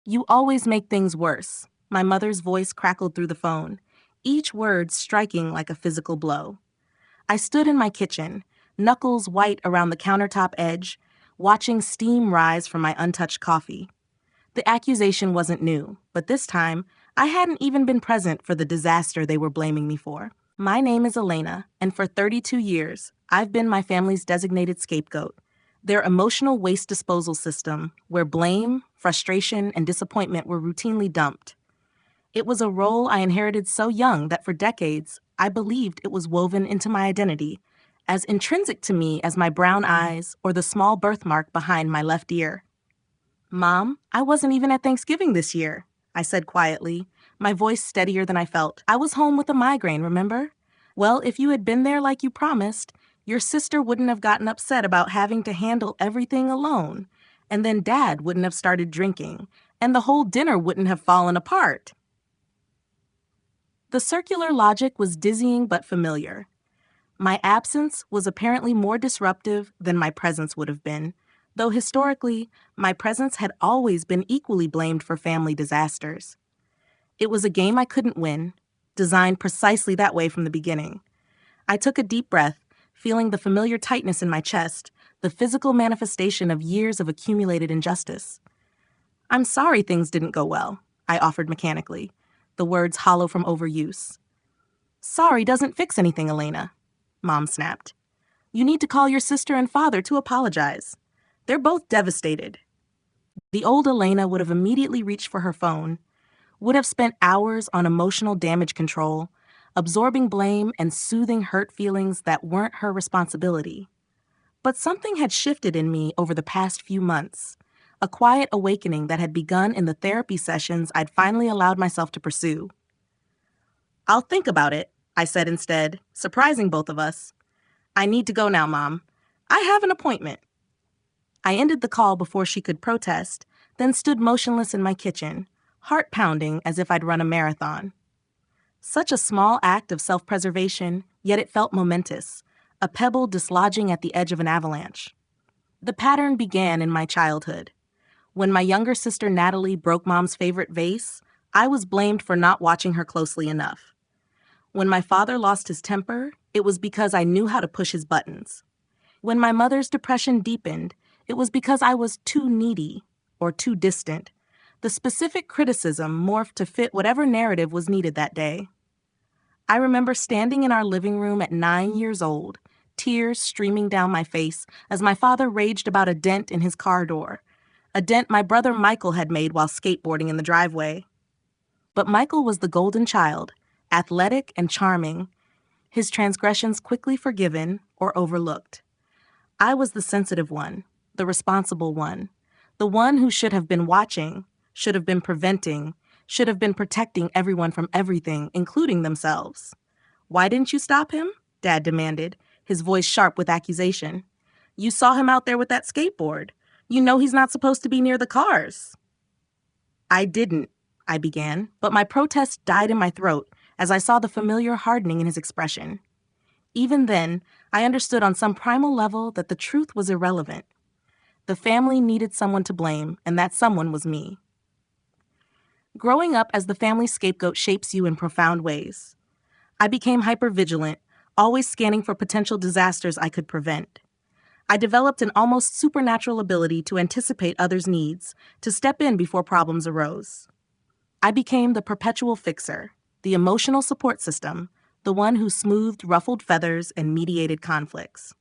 You always make things worse. My mother's voice crackled through the phone, each word striking like a physical blow. I stood in my kitchen, knuckles white around the countertop edge, watching steam rise from my untouched coffee. The accusation wasn't new, but this time, I hadn't even been present for the disaster they were blaming me for. My name is Elena, and for 32 years, I've been my family's designated scapegoat, their emotional waste disposal system where blame, frustration, and disappointment were routinely dumped. It was a role I inherited so young that for decades, I believed it was woven into my identity, as intrinsic to me as my brown eyes or the small birthmark behind my left ear. Mom, I wasn't even at Thanksgiving this year, I said quietly, my voice steadier than I felt. I was home with a migraine, remember? Well, if you had been there like you promised, your sister wouldn't have gotten upset about having to handle everything alone, and then Dad wouldn't have started drinking, and the whole dinner wouldn't have fallen apart. The circular logic was dizzying but familiar. My absence was apparently more disruptive than my presence would have been, though historically, my presence had always been equally blamed for family disasters. It was a game I couldn't win, designed precisely that way from the beginning. I took a deep breath, feeling the familiar tightness in my chest, the physical manifestation of years of accumulated injustice. I'm sorry things didn't go well, I offered mechanically, the words hollow from overuse. Sorry doesn't fix anything, Elena, Mom snapped. You need to call your sister and father to apologize. They're both devastated. The old Elena would have immediately reached for her phone, would have spent hours on emotional damage control, absorbing blame and soothing hurt feelings that weren't her responsibility. But something had shifted in me over the past few months, a quiet awakening that had begun in the therapy sessions I'd finally allowed myself to pursue. I'll think about it, I said instead, surprising both of us. I need to go now, Mom. I have an appointment. I ended the call before she could protest, then stood motionless in my kitchen, heart pounding as if I'd run a marathon. Such a small act of self-preservation, yet it felt momentous, a pebble dislodging at the edge of an avalanche. The pattern began in my childhood. When my younger sister Natalie broke Mom's favorite vase, I was blamed for not watching her closely enough. When my father lost his temper, it was because I knew how to push his buttons. When my mother's depression deepened, it was because I was too needy or too distant. The specific criticism morphed to fit whatever narrative was needed that day. I remember standing in our living room at 9 years old, tears streaming down my face as my father raged about a dent in his car door, a dent my brother Michael had made while skateboarding in the driveway. But Michael was the golden child, athletic and charming, his transgressions quickly forgiven or overlooked. I was the sensitive one, the responsible one, the one who should have been watching, should have been preventing, should have been protecting everyone from everything, including themselves. Why didn't you stop him? Dad demanded, his voice sharp with accusation. You saw him out there with that skateboard. You know he's not supposed to be near the cars. I didn't, I began, but my protest died in my throat as I saw the familiar hardening in his expression. Even then, I understood on some primal level that the truth was irrelevant. The family needed someone to blame, and that someone was me. Growing up as the family scapegoat shapes you in profound ways. I became hypervigilant, always scanning for potential disasters I could prevent. I developed an almost supernatural ability to anticipate others' needs, to step in before problems arose. I became the perpetual fixer, the emotional support system, the one who smoothed ruffled feathers and mediated conflicts.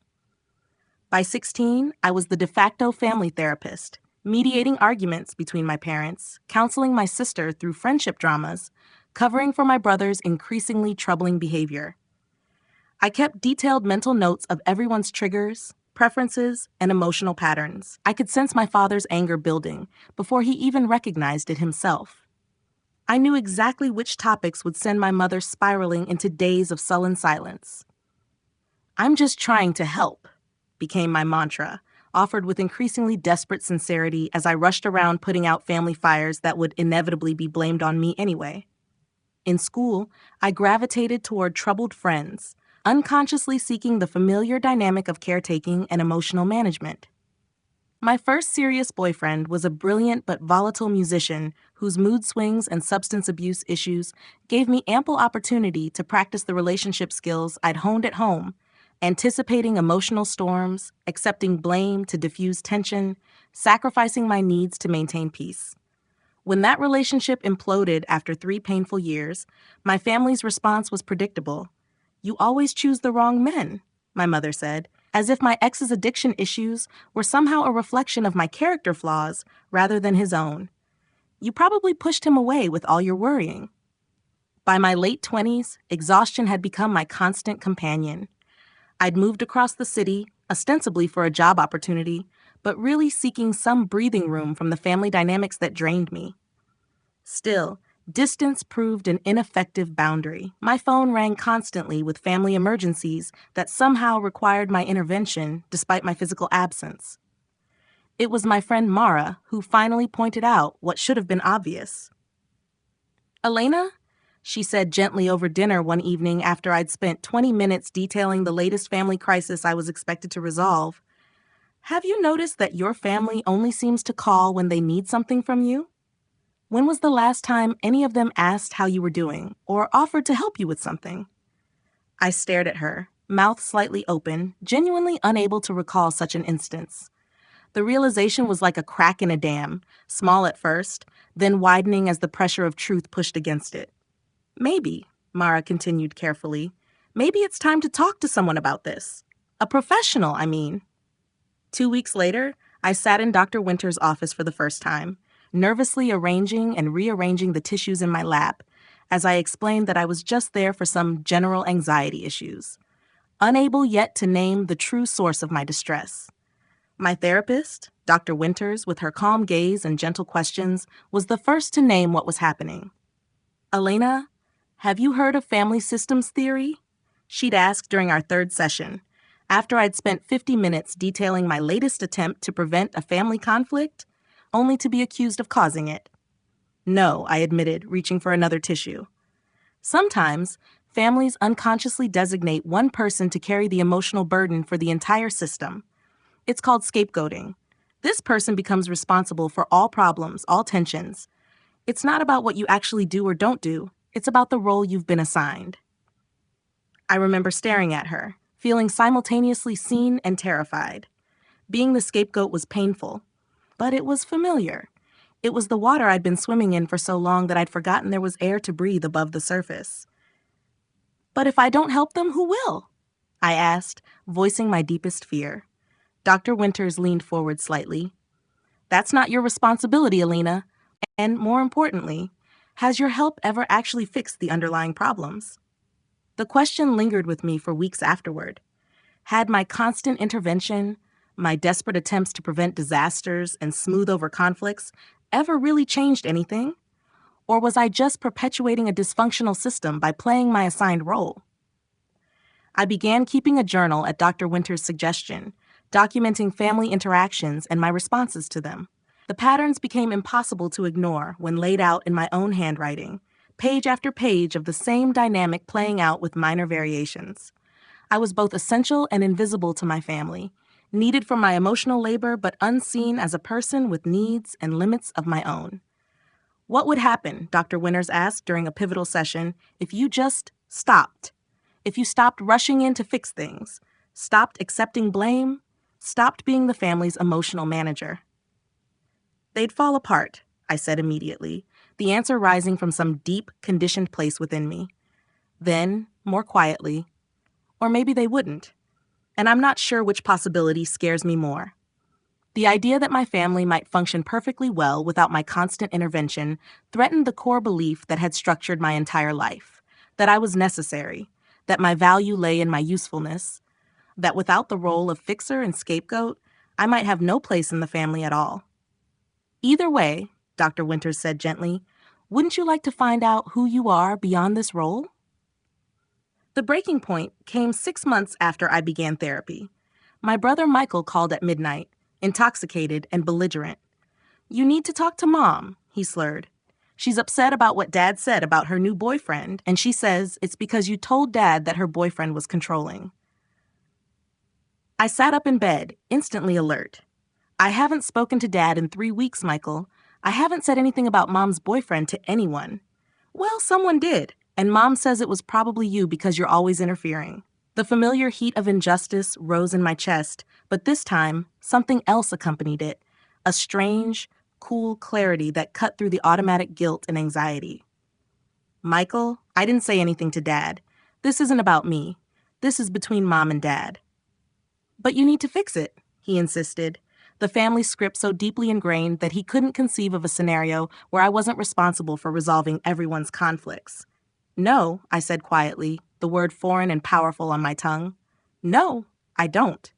By 16, I was the de facto family therapist, mediating arguments between my parents, counseling my sister through friendship dramas, covering for my brother's increasingly troubling behavior. I kept detailed mental notes of everyone's triggers, preferences, and emotional patterns. I could sense my father's anger building before he even recognized it himself. I knew exactly which topics would send my mother spiraling into days of sullen silence. I'm just trying to help, became my mantra, offered with increasingly desperate sincerity as I rushed around putting out family fires that would inevitably be blamed on me anyway. In school, I gravitated toward troubled friends, unconsciously seeking the familiar dynamic of caretaking and emotional management. My first serious boyfriend was a brilliant but volatile musician whose mood swings and substance abuse issues gave me ample opportunity to practice the relationship skills I'd honed at home, anticipating emotional storms, accepting blame to diffuse tension, sacrificing my needs to maintain peace. When that relationship imploded after 3 painful years, my family's response was predictable. "You always choose the wrong men," my mother said, as if my ex's addiction issues were somehow a reflection of my character flaws rather than his own. "You probably pushed him away with all your worrying." By my late 20s, exhaustion had become my constant companion. I'd moved across the city, ostensibly for a job opportunity, but really seeking some breathing room from the family dynamics that drained me. Still, distance proved an ineffective boundary. My phone rang constantly with family emergencies that somehow required my intervention despite my physical absence. It was my friend Mara who finally pointed out what should have been obvious. "Elena," she said gently over dinner one evening after I'd spent 20 minutes detailing the latest family crisis I was expected to resolve, "have you noticed that your family only seems to call when they need something from you? When was the last time any of them asked how you were doing or offered to help you with something?" I stared at her, mouth slightly open, genuinely unable to recall such an instance. The realization was like a crack in a dam, small at first, then widening as the pressure of truth pushed against it. "Maybe," Mara continued carefully, "maybe it's time to talk to someone about this. A professional, I mean." 2 weeks later, I sat in Dr. Winter's office for the first time, nervously arranging and rearranging the tissues in my lap as I explained that I was just there for some general anxiety issues, unable yet to name the true source of my distress. My therapist, Dr. Winters, with her calm gaze and gentle questions, was the first to name what was happening. "Elena, have you heard of family systems theory?" she'd asked during our third session, after I'd spent 50 minutes detailing my latest attempt to prevent a family conflict, only to be accused of causing it. "No," I admitted, reaching for another tissue. "Sometimes, families unconsciously designate one person to carry the emotional burden for the entire system. It's called scapegoating. This person becomes responsible for all problems, all tensions. It's not about what you actually do or don't do. It's about the role you've been assigned." I remember staring at her, feeling simultaneously seen and terrified. Being the scapegoat was painful, but it was familiar. It was the water I'd been swimming in for so long that I'd forgotten there was air to breathe above the surface. "But if I don't help them, who will?" I asked, voicing my deepest fear. Dr. Winters leaned forward slightly. "That's not your responsibility, Alina. And more importantly, has your help ever actually fixed the underlying problems?" The question lingered with me for weeks afterward. Had my constant intervention, my desperate attempts to prevent disasters and smooth over conflicts, ever really changed anything? Or was I just perpetuating a dysfunctional system by playing my assigned role? I began keeping a journal at Dr. Winter's suggestion, documenting family interactions and my responses to them. The patterns became impossible to ignore when laid out in my own handwriting, page after page of the same dynamic playing out with minor variations. I was both essential and invisible to my family, needed for my emotional labor but unseen as a person with needs and limits of my own. "What would happen," Dr. Winters asked during a pivotal session, "if you just stopped? If you stopped rushing in to fix things, stopped accepting blame, stopped being the family's emotional manager?" "They'd fall apart," I said immediately, the answer rising from some deep, conditioned place within me. Then, more quietly, "Or maybe they wouldn't. And I'm not sure which possibility scares me more. The idea that my family might function perfectly well without my constant intervention threatened the core belief that had structured my entire life, that I was necessary, that my value lay in my usefulness, that without the role of fixer and scapegoat, I might have no place in the family at all. Either way," Dr. Winters said gently, "wouldn't you like to find out who you are beyond this role?" The breaking point came 6 months after I began therapy. My brother Michael called at midnight, intoxicated and belligerent. "You need to talk to Mom," he slurred. "She's upset about what Dad said about her new boyfriend, and she says it's because you told Dad that her boyfriend was controlling." I sat up in bed, instantly alert. I haven't spoken to Dad in 3 weeks, Michael. I haven't said anything about Mom's boyfriend to anyone. Well, someone did, and Mom says it was probably you because you're always interfering. The familiar heat of injustice rose in my chest, but this time, something else accompanied it. A strange, cool clarity that cut through the automatic guilt and anxiety. Michael, I didn't say anything to Dad. This isn't about me. This is between Mom and Dad. But you need to fix it, he insisted, the family script so deeply ingrained that he couldn't conceive of a scenario where I wasn't responsible for resolving everyone's conflicts. No, I said quietly, the word foreign and powerful on my tongue. No, I don't.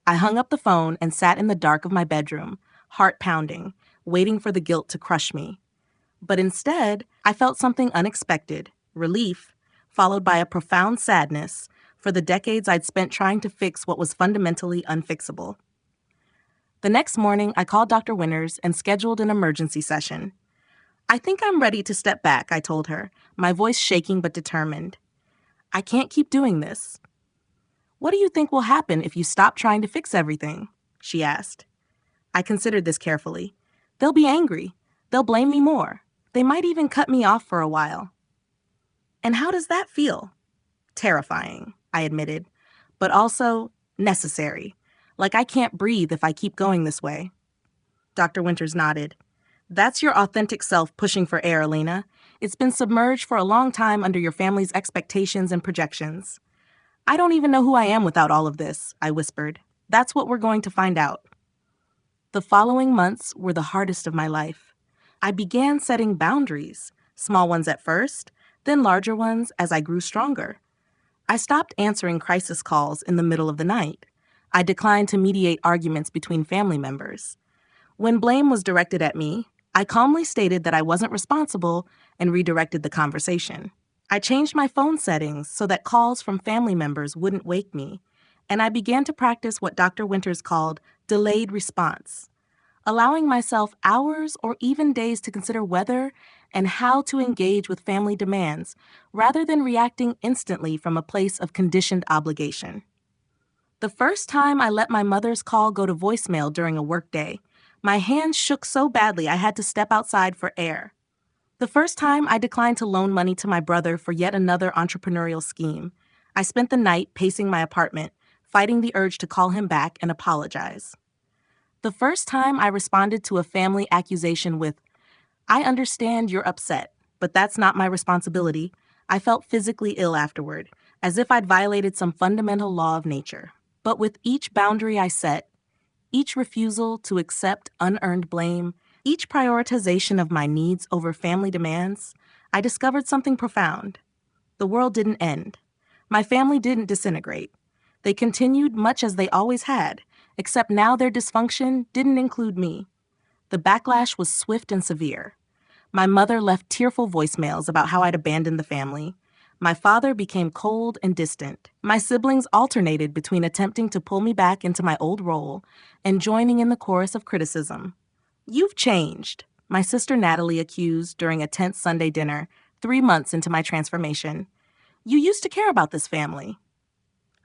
I hung up the phone and sat in the dark of my bedroom, heart pounding, waiting for the guilt to crush me. But instead, I felt something unexpected, relief, followed by a profound sadness for the decades I'd spent trying to fix what was fundamentally unfixable. The next morning, I called Dr. Winters and scheduled an emergency session. I think I'm ready to step back, I told her, my voice shaking but determined. I can't keep doing this. What do you think will happen if you stop trying to fix everything? She asked. I considered this carefully. They'll be angry. They'll blame me more. They might even cut me off for a while. And how does that feel? Terrifying, I admitted, but also necessary. Like I can't breathe if I keep going this way. Dr. Winters nodded. That's your authentic self pushing for air, Elena. It's been submerged for a long time under your family's expectations and projections. I don't even know who I am without all of this, I whispered. That's what we're going to find out. The following months were the hardest of my life. I began setting boundaries, small ones at first, then larger ones as I grew stronger. I stopped answering crisis calls in the middle of the night. I declined to mediate arguments between family members. When blame was directed at me, I calmly stated that I wasn't responsible and redirected the conversation. I changed my phone settings so that calls from family members wouldn't wake me, and I began to practice what Dr. Winters called delayed response, allowing myself hours or even days to consider whether and how to engage with family demands rather than reacting instantly from a place of conditioned obligation. The first time I let my mother's call go to voicemail during a workday, my hands shook so badly I had to step outside for air. The first time I declined to loan money to my brother for yet another entrepreneurial scheme, I spent the night pacing my apartment, fighting the urge to call him back and apologize. The first time I responded to a family accusation with, I understand you're upset, but that's not my responsibility, I felt physically ill afterward, as if I'd violated some fundamental law of nature. But with each boundary I set, each refusal to accept unearned blame, each prioritization of my needs over family demands, I discovered something profound. The world didn't end. My family didn't disintegrate. They continued much as they always had, except now their dysfunction didn't include me. The backlash was swift and severe. My mother left tearful voicemails about how I'd abandoned the family. My father became cold and distant. My siblings alternated between attempting to pull me back into my old role and joining in the chorus of criticism. You've changed, my sister Natalie accused during a tense Sunday dinner 3 months into my transformation. You used to care about this family.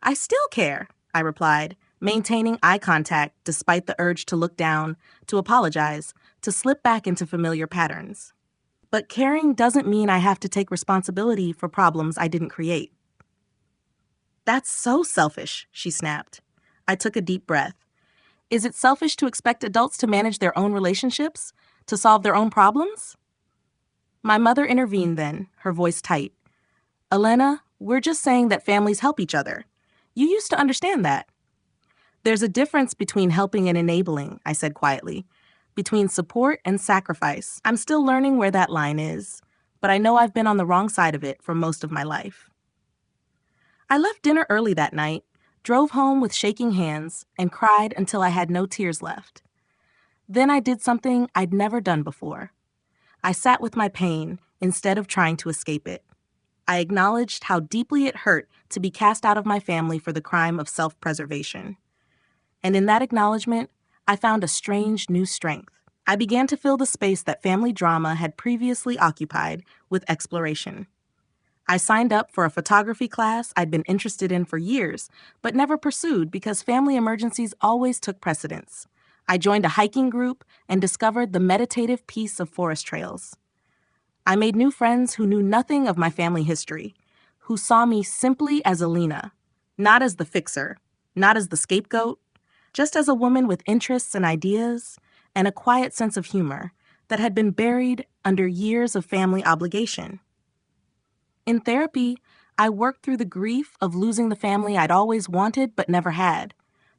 I still care, I replied, maintaining eye contact despite the urge to look down, to apologize, to slip back into familiar patterns. But caring doesn't mean I have to take responsibility for problems I didn't create. That's so selfish, she snapped. I took a deep breath. Is it selfish to expect adults to manage their own relationships, to solve their own problems? My mother intervened then, her voice tight. Elena, we're just saying that families help each other. You used to understand that. There's a difference between helping and enabling, I said quietly. Between support and sacrifice. I'm still learning where that line is, but I know I've been on the wrong side of it for most of my life. I left dinner early that night, drove home with shaking hands, and cried until I had no tears left. Then I did something I'd never done before. I sat with my pain instead of trying to escape it. I acknowledged how deeply it hurt to be cast out of my family for the crime of self-preservation. And in that acknowledgement, I found a strange new strength. I began to fill the space that family drama had previously occupied with exploration. I signed up for a photography class I'd been interested in for years, but never pursued because family emergencies always took precedence. I joined a hiking group and discovered the meditative peace of forest trails. I made new friends who knew nothing of my family history, who saw me simply as Alina, not as the fixer, not as the scapegoat, just as a woman with interests and ideas and a quiet sense of humor that had been buried under years of family obligation. In therapy, I worked through the grief of losing the family I'd always wanted but never had,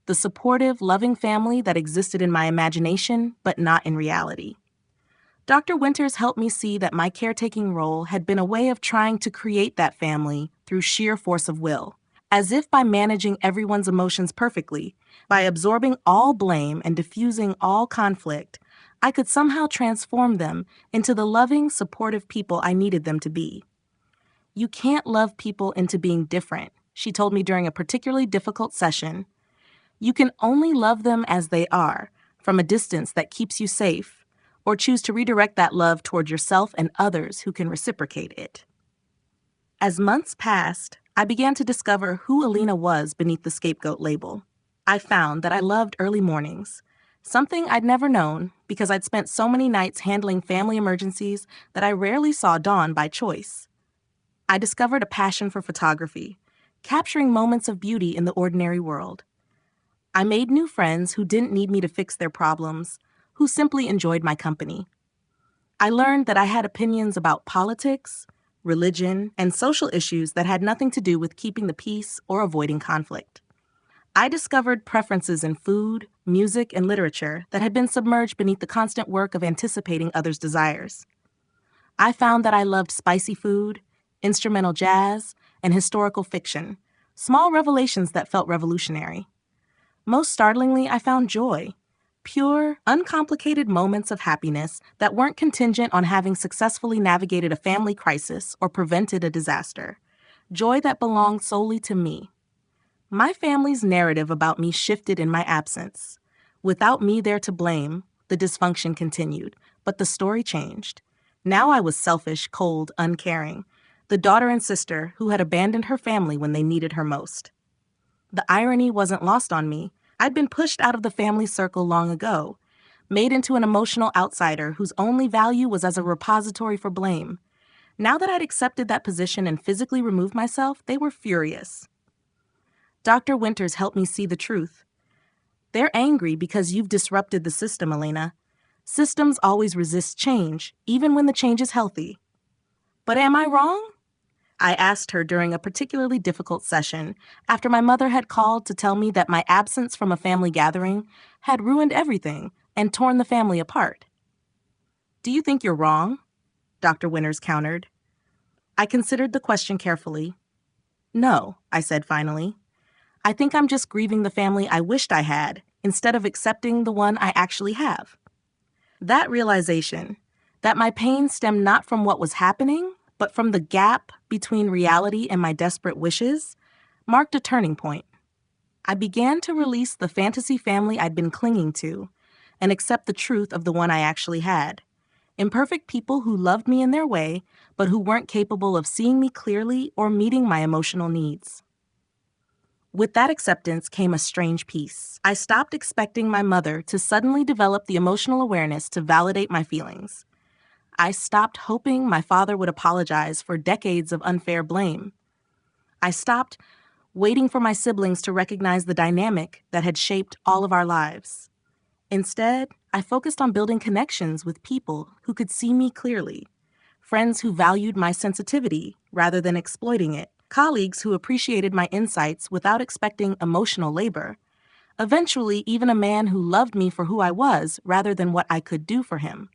the supportive, loving family that existed in my imagination but not in reality. Dr. Winters helped me see that my caretaking role had been a way of trying to create that family through sheer force of will, as if by managing everyone's emotions perfectly, by absorbing all blame and diffusing all conflict, I could somehow transform them into the loving, supportive people I needed them to be. You can't love people into being different, she told me during a particularly difficult session. You can only love them as they are, from a distance that keeps you safe, or choose to redirect that love toward yourself and others who can reciprocate it. As months passed, I began to discover who Alina was beneath the scapegoat label. I found that I loved early mornings, something I'd never known because I'd spent so many nights handling family emergencies that I rarely saw dawn by choice. I discovered a passion for photography, capturing moments of beauty in the ordinary world. I made new friends who didn't need me to fix their problems, who simply enjoyed my company. I learned that I had opinions about politics, religion, and social issues that had nothing to do with keeping the peace or avoiding conflict. I discovered preferences in food, music, and literature that had been submerged beneath the constant work of anticipating others' desires. I found that I loved spicy food, instrumental jazz, and historical fiction, small revelations that felt revolutionary. Most startlingly, I found joy. Pure, uncomplicated moments of happiness that weren't contingent on having successfully navigated a family crisis or prevented a disaster. Joy that belonged solely to me. My family's narrative about me shifted in my absence. Without me there to blame, the dysfunction continued, but the story changed. Now I was selfish, cold, uncaring, the daughter and sister who had abandoned her family when they needed her most. The irony wasn't lost on me. I'd been pushed out of the family circle long ago, made into an emotional outsider whose only value was as a repository for blame. Now that I'd accepted that position and physically removed myself, they were furious. Dr. Winters helped me see the truth. They're angry because you've disrupted the system, Elena. Systems always resist change, even when the change is healthy. But am I wrong? I asked her during a particularly difficult session after my mother had called to tell me that my absence from a family gathering had ruined everything and torn the family apart. Do you think you're wrong? Dr. Winters countered. I considered the question carefully. No, I said finally. I think I'm just grieving the family I wished I had instead of accepting the one I actually have. That realization, that my pain stemmed not from what was happening, but from the gap between reality and my desperate wishes, marked a turning point. I began to release the fantasy family I'd been clinging to and accept the truth of the one I actually had. Imperfect people who loved me in their way, but who weren't capable of seeing me clearly or meeting my emotional needs. With that acceptance came a strange peace. I stopped expecting my mother to suddenly develop the emotional awareness to validate my feelings. I stopped hoping my father would apologize for decades of unfair blame. I stopped waiting for my siblings to recognize the dynamic that had shaped all of our lives. Instead, I focused on building connections with people who could see me clearly, friends who valued my sensitivity rather than exploiting it, colleagues who appreciated my insights without expecting emotional labor, eventually even a man who loved me for who I was rather than what I could do for him.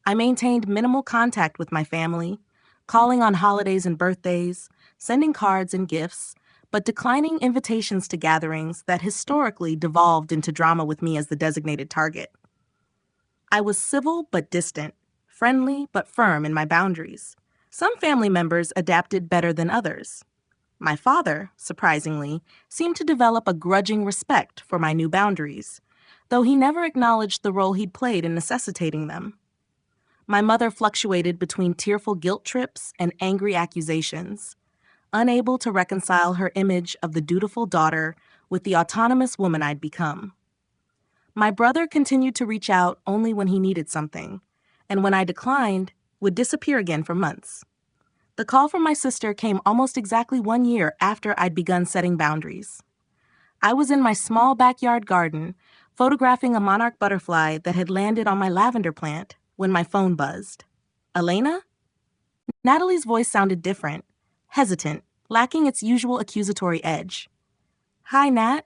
I maintained minimal contact with my family, calling on holidays and birthdays, sending cards and gifts, but declining invitations to gatherings that historically devolved into drama with me as the designated target. I was civil but distant, friendly but firm in my boundaries. Some family members adapted better than others. My father, surprisingly, seemed to develop a grudging respect for my new boundaries, though he never acknowledged the role he'd played in necessitating them. My mother fluctuated between tearful guilt trips and angry accusations, unable to reconcile her image of the dutiful daughter with the autonomous woman I'd become. My brother continued to reach out only when he needed something, and when I declined, would disappear again for months. The call from my sister came almost exactly 1 year after I'd begun setting boundaries. I was in my small backyard garden, photographing a monarch butterfly that had landed on my lavender plant when my phone buzzed. Elena? Natalie's voice sounded different, hesitant, lacking its usual accusatory edge. Hi, Nat,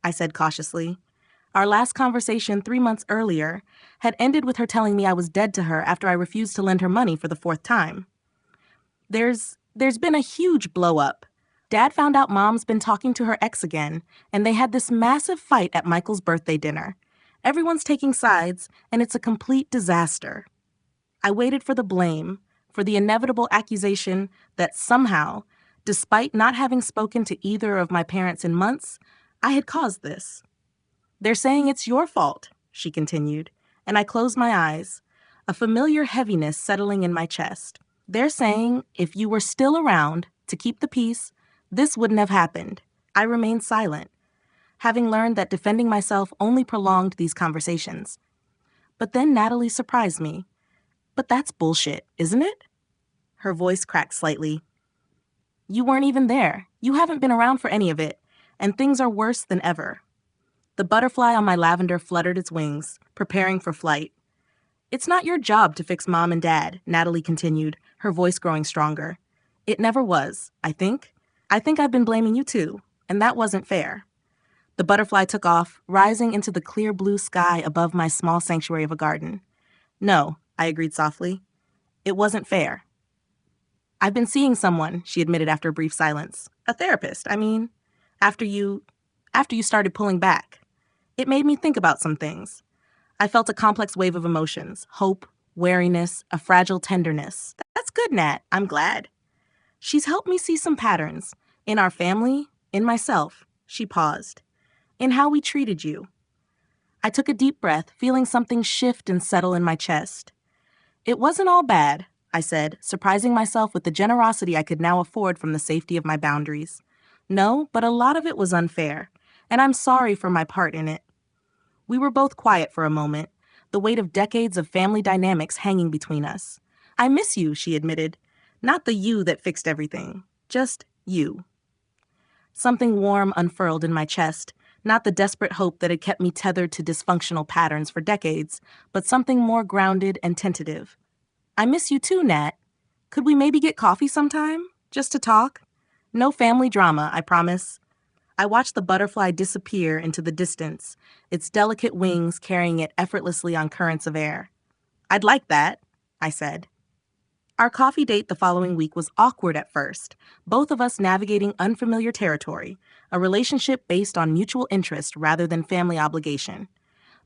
I said cautiously. Our last conversation 3 months earlier had ended with her telling me I was dead to her after I refused to lend her money for the fourth time. There's been a huge blow-up. Dad found out Mom's been talking to her ex again, and they had this massive fight at Michael's birthday dinner. Everyone's taking sides, and it's a complete disaster. I waited for the blame, for the inevitable accusation that somehow, despite not having spoken to either of my parents in months, I had caused this. They're saying it's your fault, she continued, and I closed my eyes, a familiar heaviness settling in my chest. They're saying if you were still around to keep the peace, this wouldn't have happened. I remained silent, having learned that defending myself only prolonged these conversations. But then Natalie surprised me. But that's bullshit, isn't it? Her voice cracked slightly. You weren't even there. You haven't been around for any of it, and things are worse than ever. The butterfly on my lavender fluttered its wings, preparing for flight. It's not your job to fix Mom and Dad, Natalie continued, her voice growing stronger. It never was, I think. I think I've been blaming you too, and that wasn't fair. The butterfly took off, rising into the clear blue sky above my small sanctuary of a garden. No, I agreed softly. It wasn't fair. I've been seeing someone, she admitted after a brief silence. A therapist, I mean. After you started pulling back. It made me think about some things. I felt a complex wave of emotions, hope, wariness, a fragile tenderness. That's good, Nat. I'm glad. She's helped me see some patterns. In our family, in myself. She paused. In how we treated you. I took a deep breath, feeling something shift and settle in my chest. It wasn't all bad, I said, surprising myself with the generosity I could now afford from the safety of my boundaries. No, but a lot of it was unfair, and I'm sorry for my part in it. We were both quiet for a moment, the weight of decades of family dynamics hanging between us. I miss you, she admitted. Not the you that fixed everything, just you. Something warm unfurled in my chest, not the desperate hope that had kept me tethered to dysfunctional patterns for decades, but something more grounded and tentative. I miss you too, Nat. Could we maybe get coffee sometime? Just to talk? No family drama, I promise. I watched the butterfly disappear into the distance, its delicate wings carrying it effortlessly on currents of air. I'd like that, I said. Our coffee date the following week was awkward at first, both of us navigating unfamiliar territory, a relationship based on mutual interest rather than family obligation.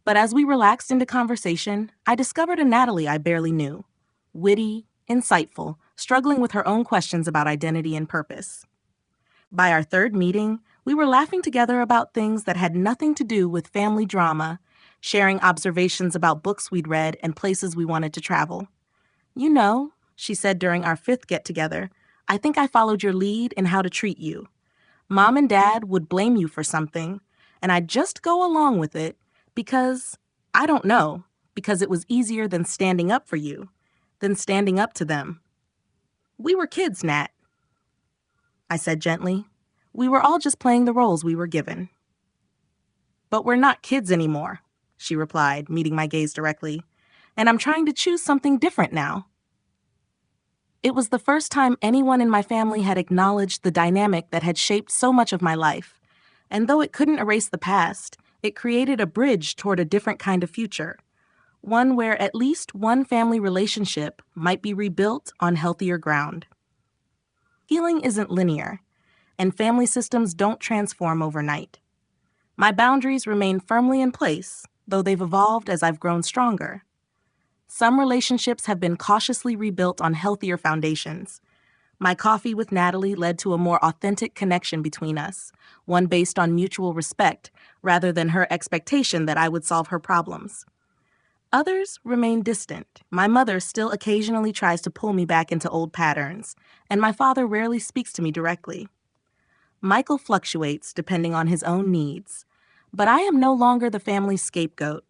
But as we relaxed into conversation, I discovered a Natalie I barely knew. Witty, insightful, struggling with her own questions about identity and purpose. By our third meeting, we were laughing together about things that had nothing to do with family drama, sharing observations about books we'd read and places we wanted to travel. You know, she said during our fifth get-together, I think I followed your lead in how to treat you. Mom and Dad would blame you for something, and I'd just go along with it because, I don't know, because it was easier than standing up for you, than standing up to them. We were kids, Nat, I said gently. We were all just playing the roles we were given. But we're not kids anymore, she replied, meeting my gaze directly, and I'm trying to choose something different now. It was the first time anyone in my family had acknowledged the dynamic that had shaped so much of my life, and though it couldn't erase the past, it created a bridge toward a different kind of future, one where at least one family relationship might be rebuilt on healthier ground. Healing isn't linear, and family systems don't transform overnight. My boundaries remain firmly in place, though they've evolved as I've grown stronger. Some relationships have been cautiously rebuilt on healthier foundations. My coffee with Natalie led to a more authentic connection between us, one based on mutual respect rather than her expectation that I would solve her problems. Others remain distant. My mother still occasionally tries to pull me back into old patterns, and my father rarely speaks to me directly. Michael fluctuates depending on his own needs, But I am no longer the family's scapegoat.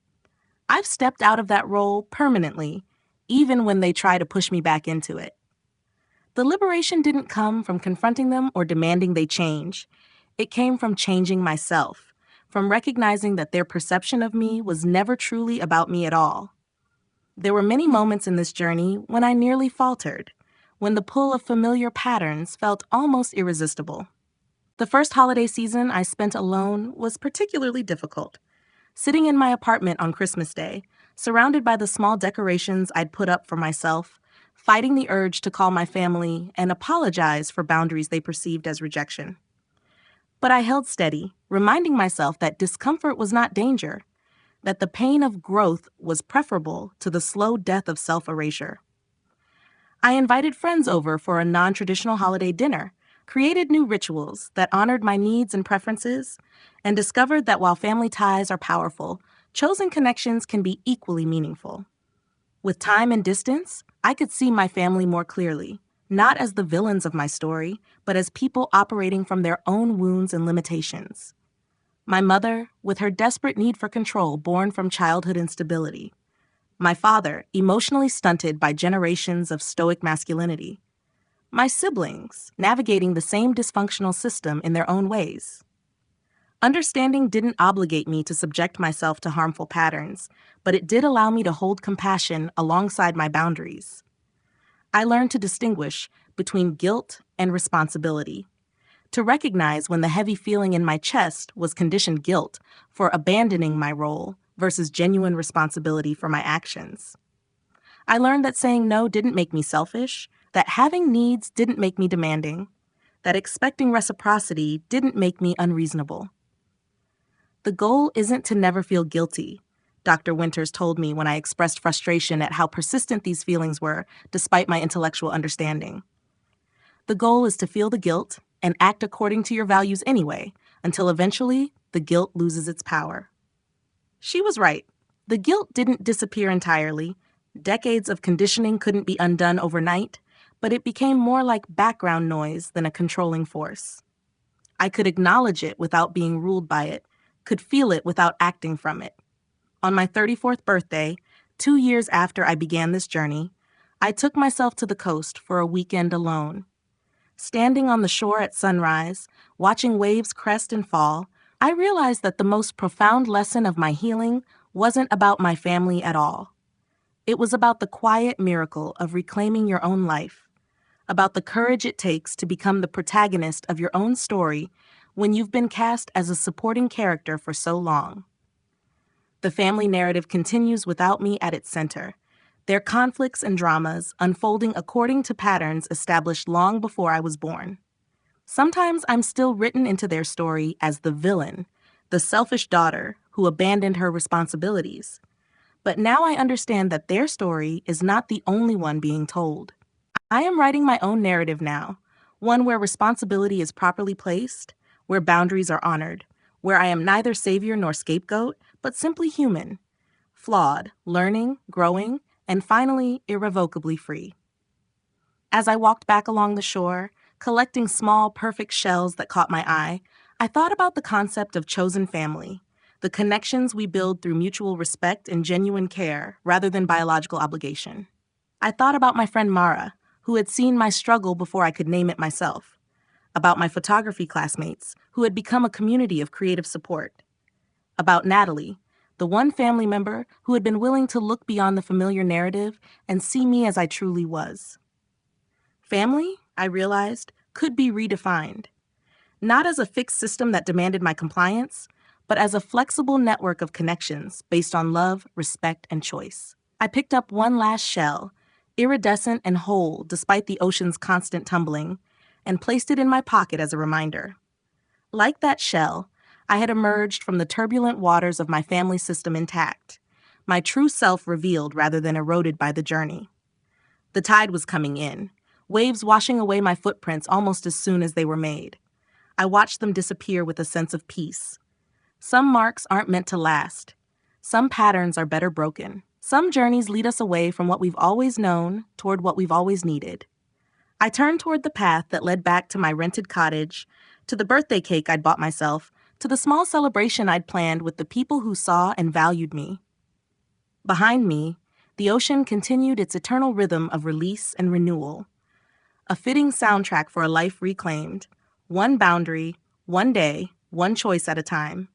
I've stepped out of that role permanently, even when they try to push me back into it. The liberation didn't come from confronting them or demanding they change. It came from changing myself, from recognizing that their perception of me was never truly about me at all. There were many moments in this journey when I nearly faltered, when the pull of familiar patterns felt almost irresistible. The first holiday season I spent alone was particularly difficult. Sitting in my apartment on Christmas Day, surrounded by the small decorations I'd put up for myself, fighting the urge to call my family and apologize for boundaries they perceived as rejection. But I held steady, reminding myself that discomfort was not danger, that the pain of growth was preferable to the slow death of self-erasure. I invited friends over for a non-traditional holiday dinner, created new rituals that honored my needs and preferences, and discovered that while family ties are powerful, chosen connections can be equally meaningful. With time and distance, I could see my family more clearly, not as the villains of my story, but as people operating from their own wounds and limitations. My mother, with her desperate need for control born from childhood instability. My father, emotionally stunted by generations of stoic masculinity. My siblings, navigating the same dysfunctional system in their own ways. Understanding didn't obligate me to subject myself to harmful patterns, but it did allow me to hold compassion alongside my boundaries. I learned to distinguish between guilt and responsibility, to recognize when the heavy feeling in my chest was conditioned guilt for abandoning my role versus genuine responsibility for my actions. I learned that saying no didn't make me selfish, that having needs didn't make me demanding, that expecting reciprocity didn't make me unreasonable. The goal isn't to never feel guilty, Dr. Winters told me when I expressed frustration at how persistent these feelings were, despite my intellectual understanding. The goal is to feel the guilt and act according to your values anyway, until eventually the guilt loses its power. She was right. The guilt didn't disappear entirely. Decades of conditioning couldn't be undone overnight, but it became more like background noise than a controlling force. I could acknowledge it without being ruled by it, could feel it without acting from it. On my 34th birthday, 2 years after I began this journey, I took myself to the coast for a weekend alone. Standing on the shore at sunrise, watching waves crest and fall, I realized that the most profound lesson of my healing wasn't about my family at all. It was about the quiet miracle of reclaiming your own life, about the courage it takes to become the protagonist of your own story when you've been cast as a supporting character for so long. The family narrative continues without me at its center, their conflicts and dramas unfolding according to patterns established long before I was born. Sometimes I'm still written into their story as the villain, the selfish daughter who abandoned her responsibilities. But now I understand that their story is not the only one being told. I am writing my own narrative now, one where responsibility is properly placed, where boundaries are honored, where I am neither savior nor scapegoat, but simply human, flawed, learning, growing, and finally irrevocably free. As I walked back along the shore, collecting small, perfect shells that caught my eye, I thought about the concept of chosen family, the connections we build through mutual respect and genuine care rather than biological obligation. I thought about my friend Mara, who had seen my struggle before I could name it myself, about my photography classmates, who had become a community of creative support, about Natalie, the one family member who had been willing to look beyond the familiar narrative and see me as I truly was. Family, I realized, could be redefined, not as a fixed system that demanded my compliance, but as a flexible network of connections based on love, respect, and choice. I picked up one last shell, iridescent and whole despite the ocean's constant tumbling, and placed it in my pocket as a reminder. Like that shell, I had emerged from the turbulent waters of my family system intact, my true self revealed rather than eroded by the journey. The tide was coming in, waves washing away my footprints almost as soon as they were made. I watched them disappear with a sense of peace. Some marks aren't meant to last. Some patterns are better broken. Some journeys lead us away from what we've always known toward what we've always needed. I turned toward the path that led back to my rented cottage, to the birthday cake I'd bought myself, to the small celebration I'd planned with the people who saw and valued me. Behind me, the ocean continued its eternal rhythm of release and renewal, a fitting soundtrack for a life reclaimed, one boundary, one day, one choice at a time.